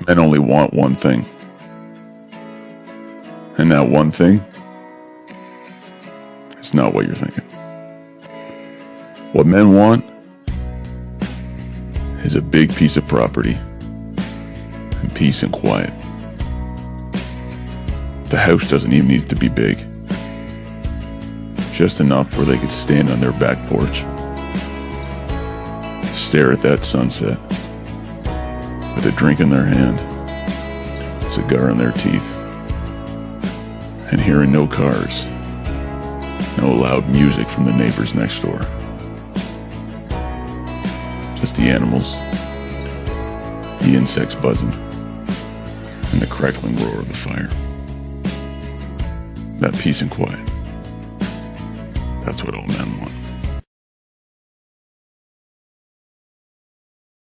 Men only want one thing. And that one thing is not what you're thinking. What men want is a big piece of property and peace and quiet. The house doesn't even need to be big. Just enough where they could stand on their back porch, stare at that sunset with a drink in their hand, cigar in their teeth, and hearing no cars, no loud music from the neighbors next door. Just the animals, the insects buzzing, and the crackling roar of the fire. That peace and quiet. That's what all men want.